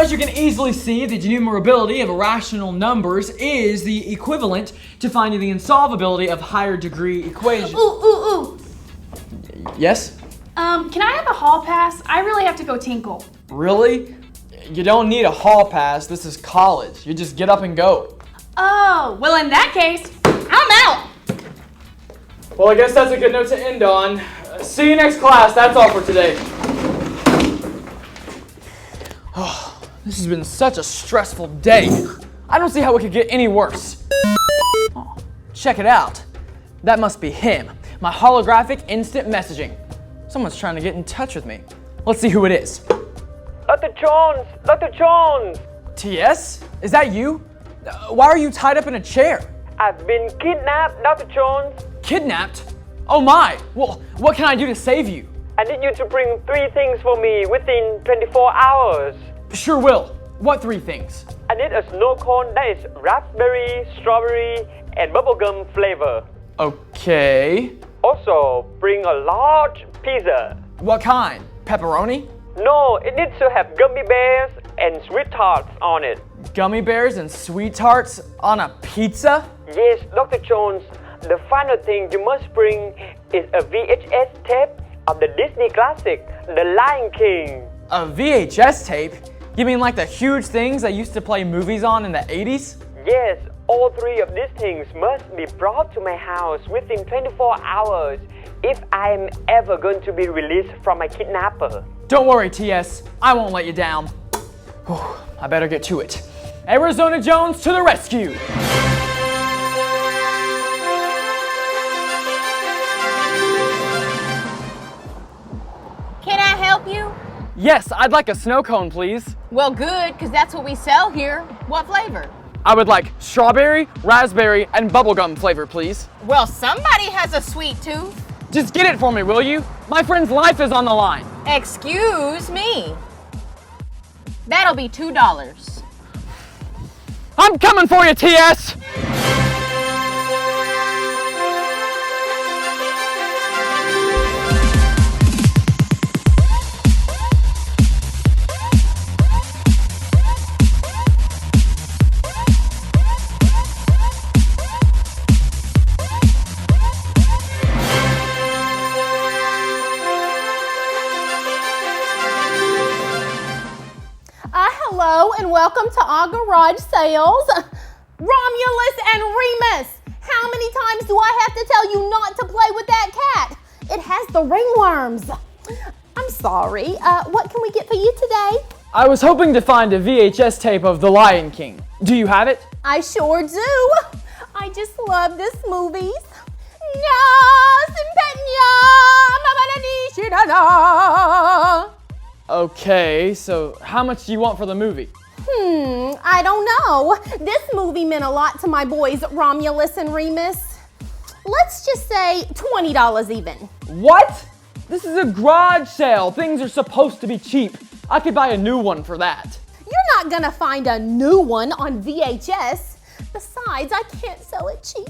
as you can easily see, the denumerability of irrational numbers is the equivalent to finding the insolvability of higher degree equations. Ooh. Yes? Can I have a hall pass? I really have to go tinkle. Really? You don't need a hall pass. This is college. You just get up and go. Oh, well in that case, I'm out. Well, I guess that's a good note to end on. See you next class. That's all for today. Oh, this has been such a stressful day. I don't see how it could get any worse. Oh, check it out. That must be him. My holographic instant messaging. Someone's trying to get in touch with me. Let's see who it is. Dr. Jones! Dr. Jones! TS? Is that you? Why are you tied up in a chair? I've been kidnapped, Dr. Jones. Kidnapped? Oh my! Well, what can I do to save you? I need you to bring 3 things for me within 24 hours. Sure will. What 3 things? I need a snow cone that is raspberry, strawberry, and bubblegum flavor. Okay. Also, bring a large pizza. What kind? Pepperoni? No, it needs to have gummy bears and sweet tarts on it. Gummy bears and sweet tarts on a pizza? Yes, Dr. Jones. The final thing you must bring is a VHS tape of the Disney classic, The Lion King. A VHS tape? You mean like the huge things I used to play movies on in the 80s? Yes, all 3 of these things must be brought to my house within 24 hours if I am ever going to be released from my kidnapper. Don't worry, TS. I won't let you down. Whew, I better get to it. Arizona Jones to the rescue! Can I help you? Yes, I'd like a snow cone, please. Well, good, because that's what we sell here. What flavor? I would like strawberry, raspberry, and bubblegum flavor, please. Well, somebody has a sweet tooth. Just get it for me, will you? My friend's life is on the line. Excuse me. That'll be $2. I'm coming for you, TS! Hello and welcome to our garage sales. Romulus and Remus, how many times do I have to tell you not to play with that cat? It has the ringworms. I'm sorry, what can we get for you today? I was hoping to find a VHS tape of The Lion King. Do you have it? I sure do. I just love this movies. Okay, so how much do you want for the movie? I don't know. This movie meant a lot to my boys Romulus and Remus. Let's just say $20 even. What? This is a garage sale. Things are supposed to be cheap. I could buy a new one for that. You're not gonna find a new one on VHS. Besides, I can't sell it cheap.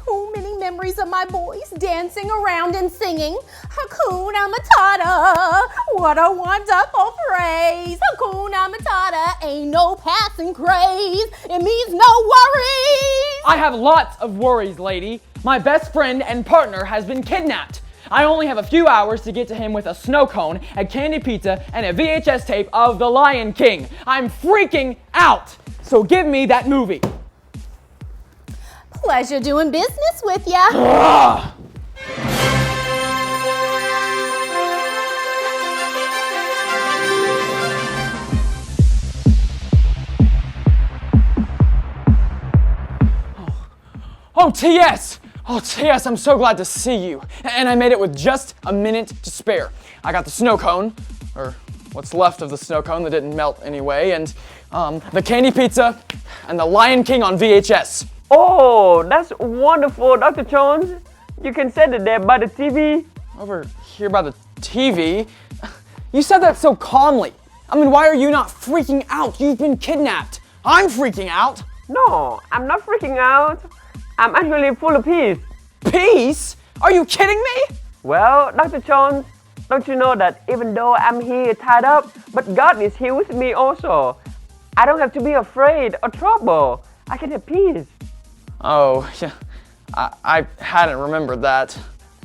Too many memories of my boys dancing around and singing Hakuna Matata. What a wonderful phrase. Hakuna Matata ain't no passing craze. It means no worries. I have lots of worries, lady. My best friend and partner has been kidnapped. I only have a few hours to get to him with a snow cone, a candy pizza, and a VHS tape of The Lion King. I'm freaking out. So give me that movie. Pleasure doing business with ya. Ugh. Oh, TS! Oh, TS, I'm so glad to see you. And I made it with just a minute to spare. I got the snow cone, or what's left of the snow cone that didn't melt anyway, and the candy pizza, and the Lion King on VHS. Oh, that's wonderful, Dr. Jones. You can set it there by the TV. Over here by the TV? You said that so calmly. I mean, why are you not freaking out? You've been kidnapped. I'm freaking out. No, I'm not freaking out. I'm actually full of peace. Peace? Are you kidding me? Well, Dr. Jones, don't you know that even though I'm here tied up, but God is here with me also. I don't have to be afraid or trouble. I can have peace. Oh, yeah. I hadn't remembered that.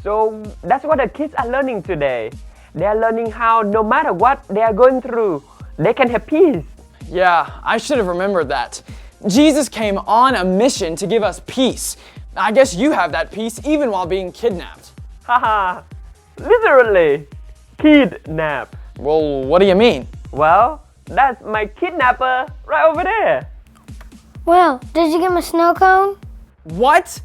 So that's what the kids are learning today. They are learning how no matter what they are going through, they can have peace. Yeah, I should have remembered that. Jesus came on a mission to give us peace. I guess you have that peace even while being kidnapped. Haha, literally, kidnap. Well, what do you mean? Well, that's my kidnapper right over there. Well, did you give him a snow cone? What?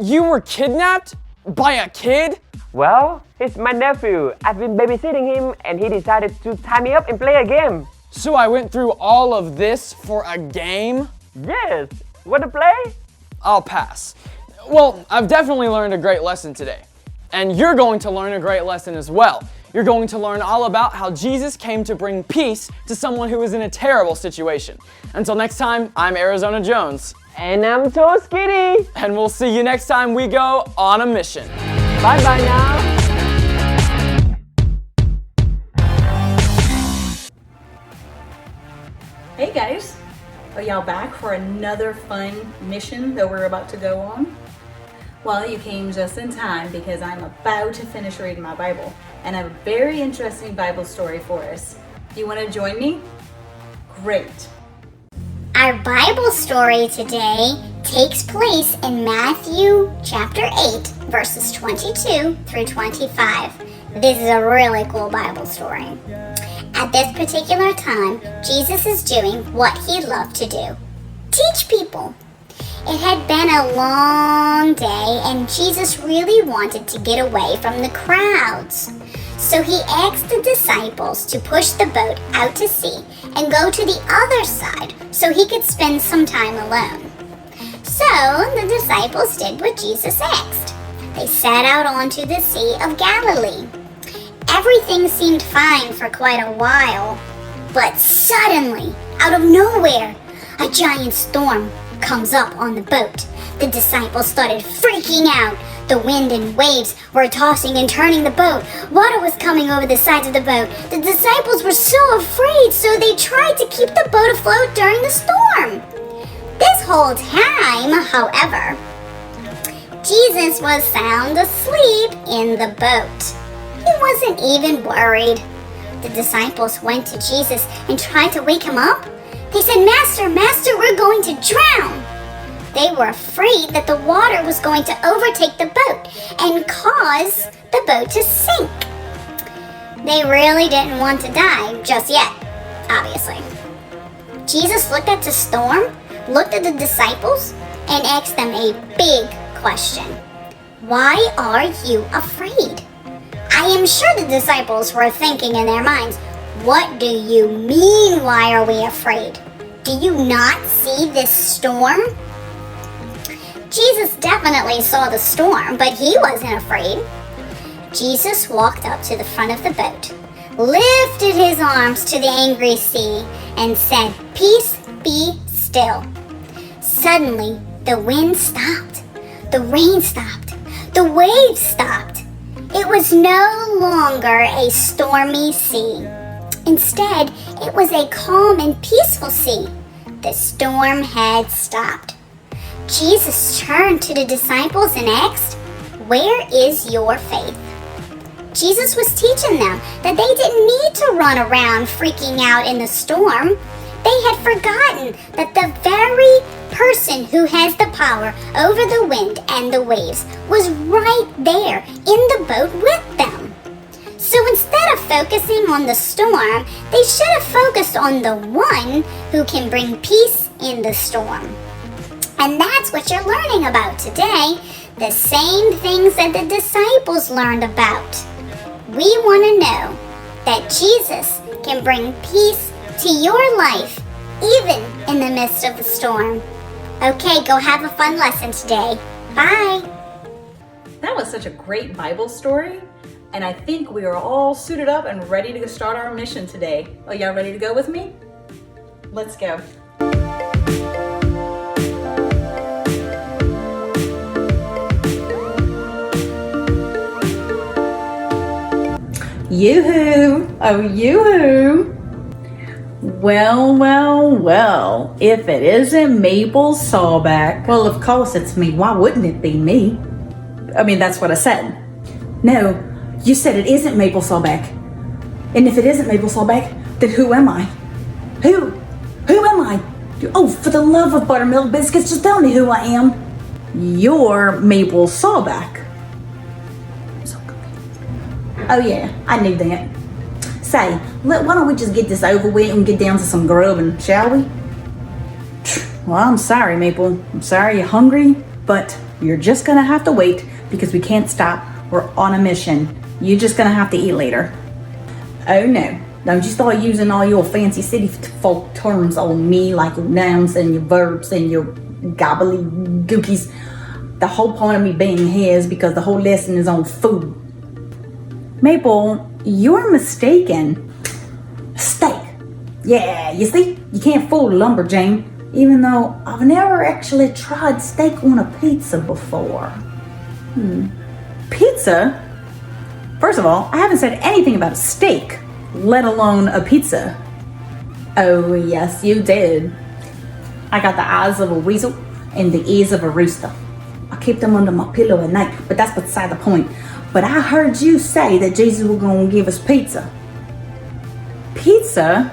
You were kidnapped? By a kid? Well, he's my nephew. I've been babysitting him and he decided to tie me up and play a game. So I went through all of this for a game? Yes, wanna play? I'll pass. Well, I've definitely learned a great lesson today. And you're going to learn a great lesson as well. You're going to learn all about how Jesus came to bring peace to someone who was in a terrible situation. Until next time, I'm Arizona Jones. And I'm Toast Kitty. And we'll see you next time we go on a mission. Bye-bye now. Hey guys, are y'all back for another fun mission that we're about to go on? Well, you came just in time because I'm about to finish reading my Bible and I have a very interesting Bible story for us. You want to join me? Great. Our Bible story today takes place in Matthew chapter 8, verses 22 through 25. This is a really cool Bible story. At this particular time, Jesus is doing what he loved to do: teach people. It had been a long day and Jesus really wanted to get away from the crowds. So he asked the disciples to push the boat out to sea and go to the other side so he could spend some time alone. So the disciples did what Jesus asked. They set out onto the Sea of Galilee. Everything seemed fine for quite a while, but suddenly, out of nowhere, a giant storm comes up on the boat. The disciples started freaking out. The wind and waves were tossing and turning the boat. Water was coming over the sides of the boat. The disciples were so afraid, so they tried to keep the boat afloat during the storm. This whole time, however, Jesus was sound asleep in the boat. He wasn't even worried. The disciples went to Jesus and tried to wake him up. They said, Master, we're going to drown." They were afraid that the water was going to overtake the boat and cause the boat to sink. They really didn't want to die just yet, obviously. Jesus looked at the storm, looked at the disciples, and asked them a big question. Why are you afraid? I am sure the disciples were thinking in their minds, what do you mean, why are we afraid? Do you not see this storm? Jesus definitely saw the storm, but he wasn't afraid. Jesus walked up to the front of the boat, lifted his arms to the angry sea, and said, "Peace, be still." Suddenly, the wind stopped, the rain stopped, the waves stopped. It was no longer a stormy sea. Instead, it was a calm and peaceful sea. The storm had stopped. Jesus turned to the disciples and asked, "Where is your faith?" Jesus was teaching them that they didn't need to run around freaking out in the storm. They had forgotten that the very person who has the power over the wind and the waves was right there in the boat with them. So instead of focusing on the storm, they should have focused on the one who can bring peace in the storm. And that's what you're learning about today, the same things that the disciples learned about. We want to know that Jesus can bring peace to your life, even in the midst of the storm. Okay, go have a fun lesson today. Bye. That was such a great Bible story, and I think we are all suited up and ready to start our mission today. Are y'all ready to go with me? Let's go. Yoo-hoo! Oh, yoo-hoo! Well, well, well. If it isn't Mabel Sawback. Well, of course it's me. Why wouldn't it be me? I mean, that's what I said. No, you said it isn't Mabel Sawback. And if it isn't Mabel Sawback, then who am I? Who am I? Oh, for the love of buttermilk biscuits, just tell me who I am. You're Mabel Sawback. Oh yeah, I knew that. Say, why don't we just get this over with and get down to some grubbing, shall we? Well, I'm sorry, Maple. I'm sorry you're hungry, but you're just gonna have to wait because we can't stop. We're on a mission. You're just gonna have to eat later. Oh no, don't you start using all your fancy city folk terms on me, like your nouns and your verbs and your gobbledygookies. The whole point of me being here is because the whole lesson is on food. Maple, you're mistaken. Steak. Yeah, you see, you can't fool a lumberjane, even though I've never actually tried steak on a pizza before. Pizza? First of all, I haven't said anything about a steak, let alone a pizza. Oh, yes, you did. I got the eyes of a weasel and the ears of a rooster. I keep them under my pillow at night, but that's beside the point. But I heard you say that Jesus was going to give us pizza. Pizza?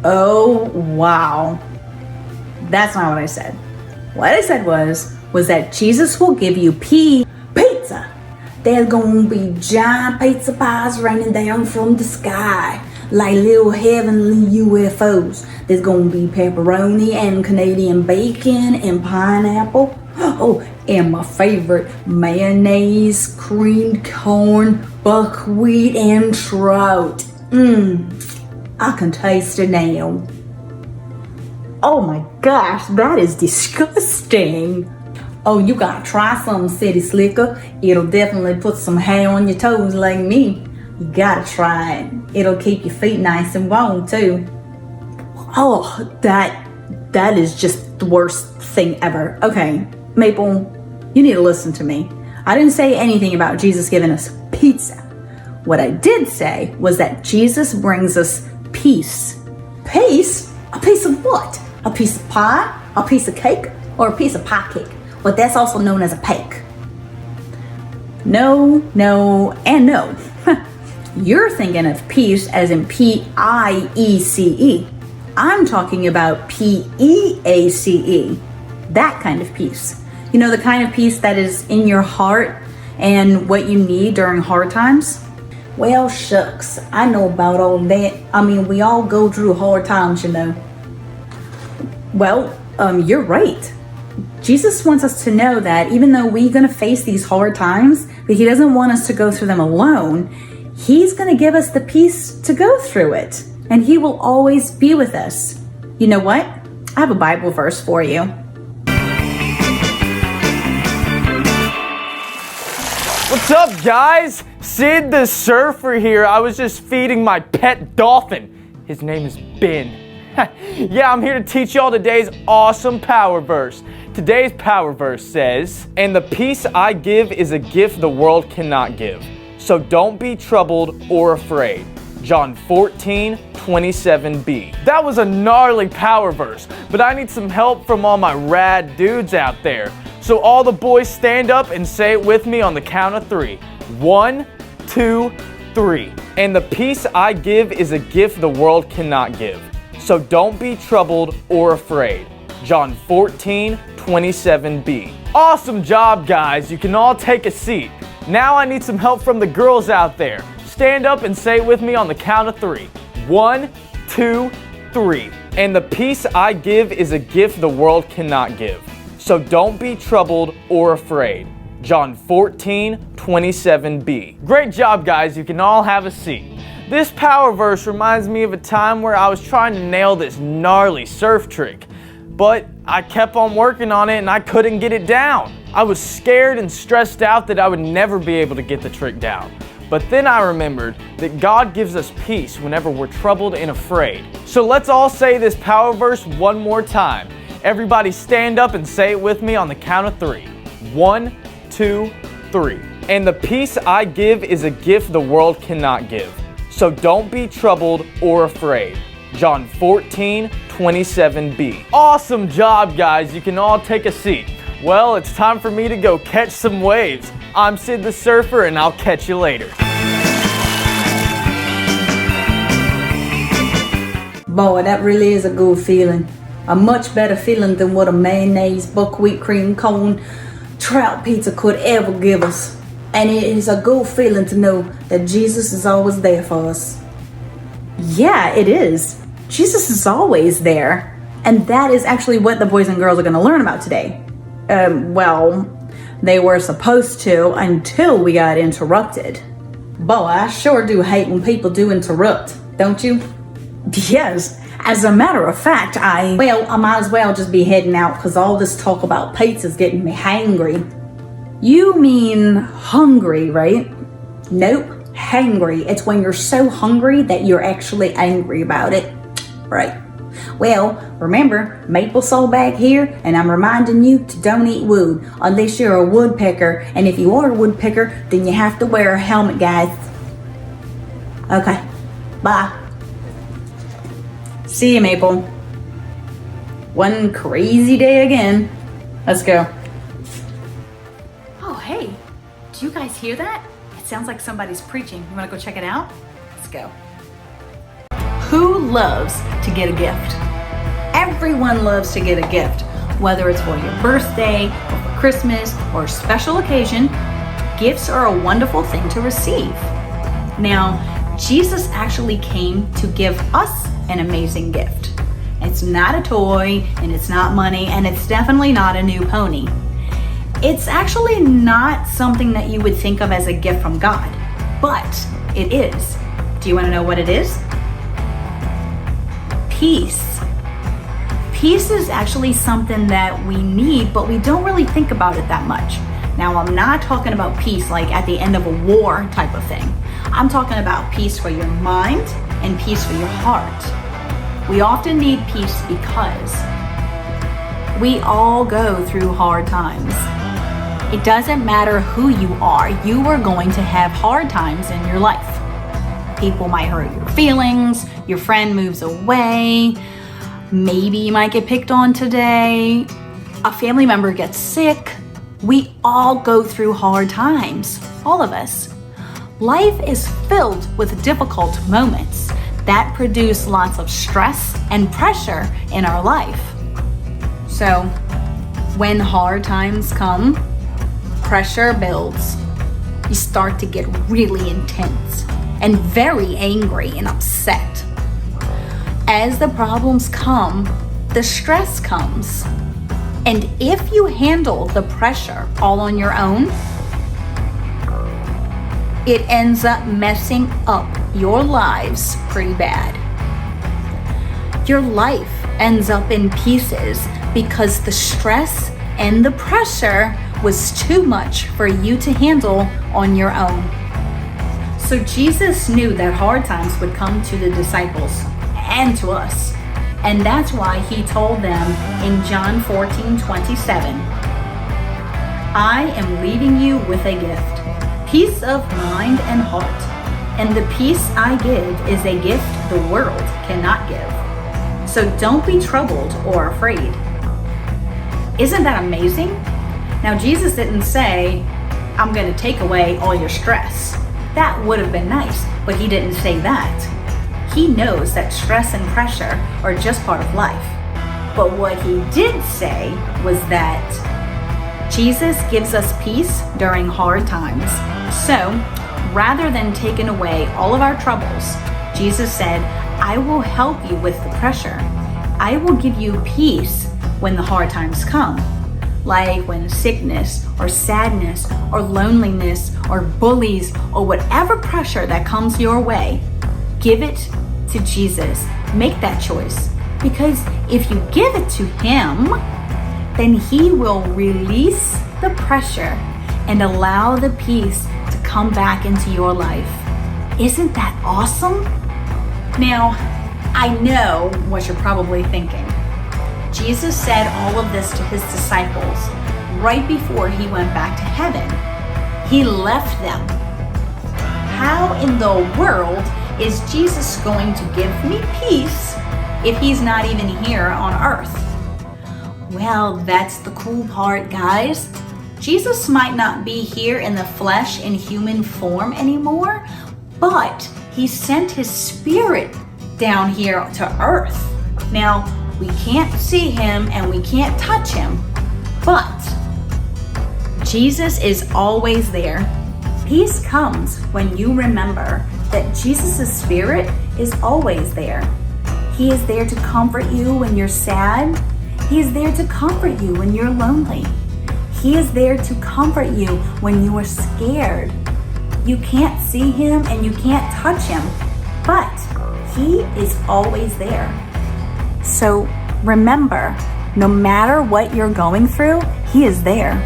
Oh, wow. That's not what I said. What I said was that Jesus will give you pizza. There's going to be giant pizza pies raining down from the sky, like little heavenly UFOs. There's going to be pepperoni and Canadian bacon and pineapple. Oh, and my favorite, mayonnaise, creamed corn, buckwheat, and trout. I can taste it now. Oh my gosh, that is disgusting. Oh, you gotta try some, City Slicker. It'll definitely put some hair on your toes like me. You gotta try it. It'll keep your feet nice and warm too. Oh, that is just the worst thing ever. Okay, Maple, you need to listen to me. I didn't say anything about Jesus giving us pizza. What I did say was that Jesus brings us peace. Peace? A piece of what? A piece of pie? A piece of cake? Or a piece of pie cake? But that's also known as a cake. No, and no. You're thinking of peace as in P-I-E-C-E. I'm talking about P-E-A-C-E. That kind of peace. You know, the kind of peace that is in your heart and what you need during hard times? Well, shucks, I know about all that. I mean, we all go through hard times, you know. Well, you're right. Jesus wants us to know that even though we're going to face these hard times, but he doesn't want us to go through them alone. He's going to give us the peace to go through it. And he will always be with us. You know what? I have a Bible verse for you. What's up, guys? Sid the Surfer here. I was just feeding my pet dolphin. His name is Ben. Yeah, I'm here to teach y'all today's awesome power verse. Today's power verse says, "And the peace I give is a gift the world cannot give. So don't be troubled or afraid." John 14:27b. That was a gnarly power verse, but I need some help from all my rad dudes out there. So all the boys stand up and say it with me on the count of 3. 1, 2, 3. "And the peace I give is a gift the world cannot give. So don't be troubled or afraid." John 14:27b. Awesome job, guys. You can all take a seat. Now I need some help from the girls out there. Stand up and say it with me on the count of 3. 1, 2, 3. "And the peace I give is a gift the world cannot give. So don't be troubled or afraid." John 14:27b. Great job, guys. You can all have a seat. This power verse reminds me of a time where I was trying to nail this gnarly surf trick, but I kept on working on it and I couldn't get it down. I was scared and stressed out that I would never be able to get the trick down. But then I remembered that God gives us peace whenever we're troubled and afraid. So let's all say this power verse one more time. Everybody stand up and say it with me on the count of 3. 1, 2, 3. "And the peace I give is a gift the world cannot give. So don't be troubled or afraid. John 14:27b. Awesome job, guys. You can all take a seat. Well, it's time for me to go catch some waves. I'm Sid the Surfer, and I'll catch you later. Boy, that really is a good feeling. A much better feeling than what a mayonnaise, buckwheat cream cone, trout pizza could ever give us. And it is a good feeling to know that Jesus is always there for us. Yeah, it is. Jesus is always there. And that is actually what the boys and girls are going to learn about today. Well, they were supposed to until we got interrupted. Boy, I sure do hate when people do interrupt, don't you? Yes, as a matter of fact, I might as well just be heading out because all this talk about pizza's getting me hangry. You mean hungry, right? Nope, hangry. It's when you're so hungry that you're actually angry about it. Right. Well, remember, Maple's all back here, and I'm reminding you to don't eat wood unless you're a woodpecker, and if you are a woodpecker, then you have to wear a helmet, guys. Okay, bye. See you, Maple. One crazy day again. Let's go. Oh, hey, do you guys hear that? It sounds like somebody's preaching. You wanna go check it out? Let's go. Who loves to get a gift? Everyone loves to get a gift, whether it's for your birthday, or for Christmas, or a special occasion. Gifts are a wonderful thing to receive. Now, Jesus actually came to give us an amazing gift. It's not a toy, and it's not money, and it's definitely not a new pony. It's actually not something that you would think of as a gift from God, but it is. Do you want to know what it is? Peace. Peace is actually something that we need, but we don't really think about it that much. Now, I'm not talking about peace like at the end of a war type of thing. I'm talking about peace for your mind and peace for your heart. We often need peace because we all go through hard times. It doesn't matter who you are going to have hard times in your life. People might hurt your feelings, your friend moves away, maybe you might get picked on today, a family member gets sick. We all go through hard times, all of us. Life is filled with difficult moments that produce lots of stress and pressure in our life. So, when hard times come, pressure builds. You start to get really intense and very angry and upset. As the problems come, the stress comes. And if you handle the pressure all on your own, it ends up messing up your lives pretty bad. Your life ends up in pieces because the stress and the pressure was too much for you to handle on your own. So Jesus knew that hard times would come to the disciples and to us. And that's why he told them in John 14:27, I am leaving you with a gift, peace of mind and heart. And the peace I give is a gift the world cannot give. So don't be troubled or afraid. Isn't that amazing? Now, Jesus didn't say, I'm going to take away all your stress. That would have been nice, but he didn't say that. He knows that stress and pressure are just part of life. But what he did say was that Jesus gives us peace during hard times. So, rather than taking away all of our troubles, Jesus said, I will help you with the pressure. I will give you peace when the hard times come. Like when sickness or sadness or loneliness or bullies or whatever pressure that comes your way, give it to Jesus. Make that choice. Because if you give it to him, then he will release the pressure and allow the peace to come back into your life. Isn't that awesome? Now, I know what you're probably thinking. Jesus said all of this to his disciples right before he went back to heaven. He left them. How in the world is Jesus going to give me peace if he's not even here on earth? Well, that's the cool part, guys. Jesus might not be here in the flesh in human form anymore, but he sent his spirit down here to earth. Now, we can't see him and we can't touch him, but Jesus is always there. Peace comes when you remember that Jesus' spirit is always there. He is there to comfort you when you're sad. He is there to comfort you when you're lonely. He is there to comfort you when you are scared. You can't see him and you can't touch him, but he is always there. So remember, no matter what you're going through, he is there.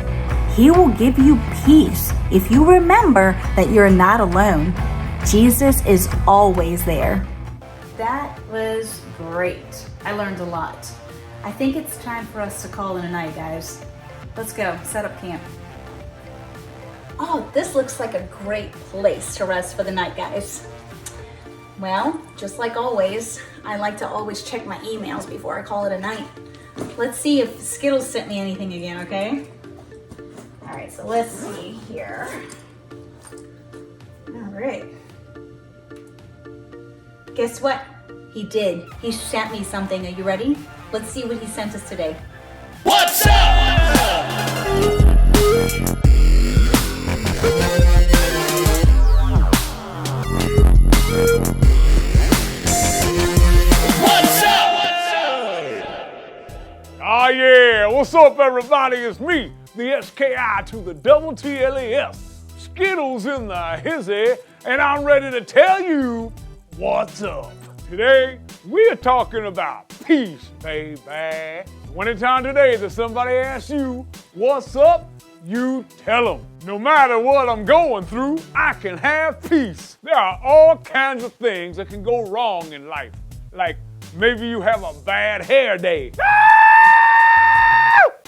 He will give you peace if you remember that you're not alone. Jesus is always there. That was great. I learned a lot. I think it's time for us to call it a night, guys. Let's go, set up camp. Oh, this looks like a great place to rest for the night, guys. Well, just like always, I like to always check my emails before I call it a night. Let's see if Skittles sent me anything again, okay? All right, so let's see here. All right. Guess what? He did. He sent me something. Are you ready? Let's see what he sent us today. What's up? Oh yeah, what's up everybody? It's me, the SKI to the double TLES, Skittles in the hizzy, and I'm ready to tell you what's up. Today, we are talking about peace, baby. Anytime today that somebody asks you what's up, you tell them. No matter what I'm going through, I can have peace. There are all kinds of things that can go wrong in life. Like maybe you have a bad hair day.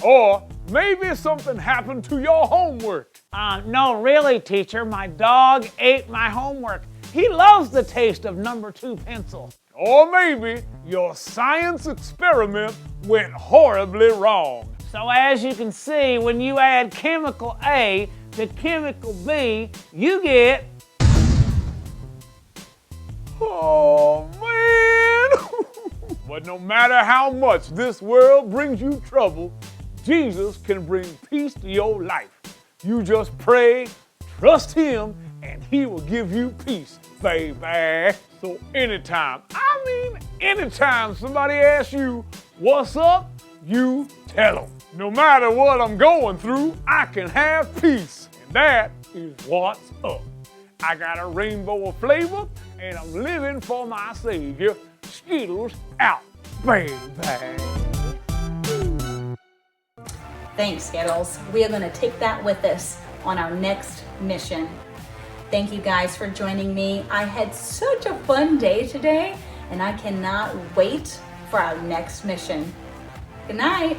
Or maybe something happened to your homework. No, really, teacher, my dog ate my homework. He loves the taste of number 2 pencil. Or maybe your science experiment went horribly wrong. So as you can see, when you add chemical A to chemical B, you get... Oh, man! But no matter how much this world brings you trouble, Jesus can bring peace to your life. You just pray, trust him, and he will give you peace, baby. So anytime somebody asks you, what's up, you tell them. No matter what I'm going through, I can have peace. And that is what's up. I got a rainbow of flavor, and I'm living for my Savior. Skittles out, baby. Thanks, Skittles. We are going to take that with us on our next mission. Thank you guys for joining me. I had such a fun day today, and I cannot wait for our next mission. Good night.